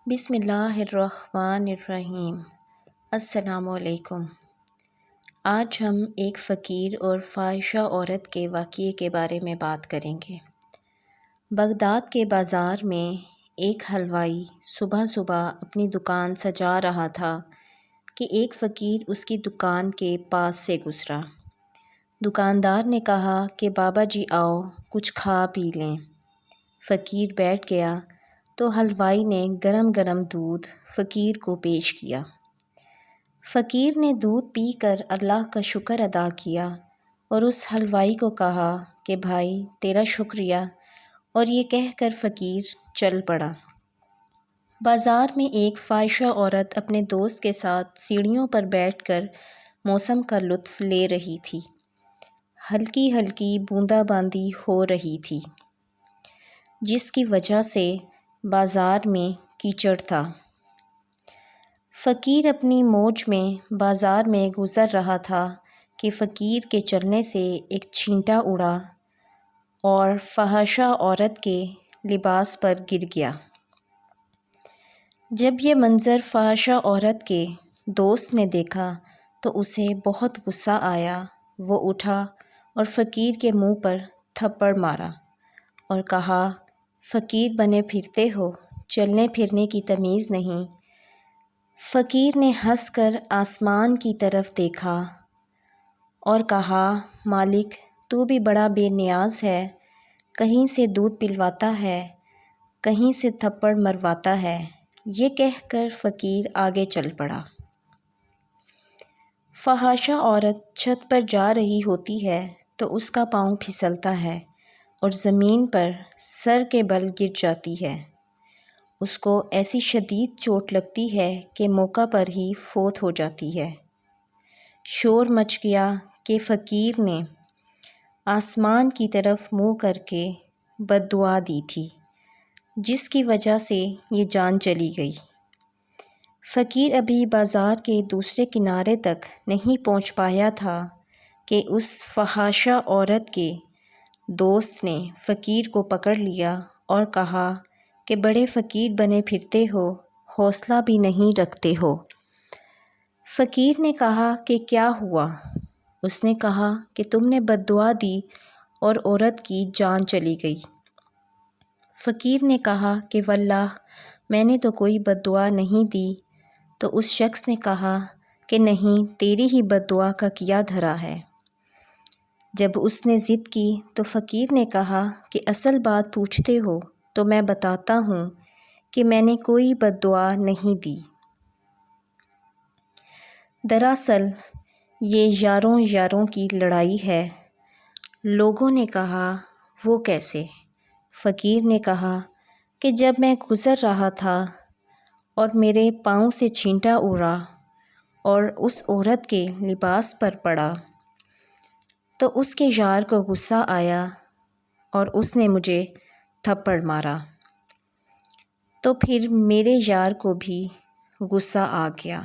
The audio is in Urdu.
بسم اللہ الرحمن الرحیم۔ السلام علیکم۔ آج ہم ایک فقیر اور فاحشہ عورت کے واقعے کے بارے میں بات کریں گے۔ بغداد کے بازار میں ایک حلوائی صبح صبح اپنی دکان سجا رہا تھا کہ ایک فقیر اس کی دکان کے پاس سے گزرا۔ دکاندار نے کہا کہ بابا جی آؤ کچھ کھا پی لیں۔ فقیر بیٹھ گیا تو حلوائی نے گرم گرم دودھ فقیر کو پیش کیا۔ فقیر نے دودھ پی کر اللہ کا شکر ادا کیا اور اس حلوائی کو کہا کہ بھائی تیرا شکریہ، اور یہ کہہ کر فقیر چل پڑا۔ بازار میں ایک فاحشہ عورت اپنے دوست کے ساتھ سیڑھیوں پر بیٹھ کر موسم کا لطف لے رہی تھی۔ ہلکی ہلکی بوندا باندی ہو رہی تھی، جس کی وجہ سے بازار میں کیچڑ تھا۔ فقیر اپنی موج میں بازار میں گزر رہا تھا کہ فقیر کے چلنے سے ایک چھینٹا اڑا اور فحاشہ عورت کے لباس پر گر گیا۔ جب یہ منظر فحاشہ عورت کے دوست نے دیکھا تو اسے بہت غصہ آیا۔ وہ اٹھا اور فقیر کے منہ پر تھپڑ مارا اور کہا، فقیر بنے پھرتے ہو، چلنے پھرنے کی تمیز نہیں۔ فقیر نے ہنس کر آسمان کی طرف دیکھا اور کہا، مالک تو بھی بڑا بے نیاز ہے، کہیں سے دودھ پلواتا ہے، کہیں سے تھپڑ مرواتا ہے۔ یہ کہہ کر فقیر آگے چل پڑا۔ فحاشہ عورت چھت پر جا رہی ہوتی ہے تو اس کا پاؤں پھسلتا ہے اور زمین پر سر کے بل گر جاتی ہے۔ اس کو ایسی شدید چوٹ لگتی ہے کہ موقع پر ہی فوت ہو جاتی ہے۔ شور مچ گیا کہ فقیر نے آسمان کی طرف منہ کر کے بد دعا دی تھی، جس کی وجہ سے یہ جان چلی گئی۔ فقیر ابھی بازار کے دوسرے کنارے تک نہیں پہنچ پایا تھا کہ اس فحاشہ عورت کے دوست نے فقیر کو پکڑ لیا اور کہا کہ بڑے فقیر بنے پھرتے ہو، حوصلہ بھی نہیں رکھتے ہو۔ فقیر نے کہا کہ کیا ہوا؟ اس نے کہا کہ تم نے بد دعا دی اور عورت کی جان چلی گئی۔ فقیر نے کہا کہ واللہ میں نے تو کوئی بد دعا نہیں دی۔ تو اس شخص نے کہا کہ نہیں، تیری ہی بد دعا کا کیا دھرا ہے۔ جب اس نے ضد کی تو فقیر نے کہا کہ اصل بات پوچھتے ہو تو میں بتاتا ہوں کہ میں نے کوئی بد دعا نہیں دی۔ دراصل یہ یاروں یاروں کی لڑائی ہے۔ لوگوں نے کہا، وہ کیسے؟ فقیر نے کہا کہ جب میں گزر رہا تھا اور میرے پاؤں سے چھینٹا اڑا اور اس عورت کے لباس پر پڑا تو اس کے یار کو غصہ آیا اور اس نے مجھے تھپڑ مارا، تو پھر میرے یار کو بھی غصہ آ گیا۔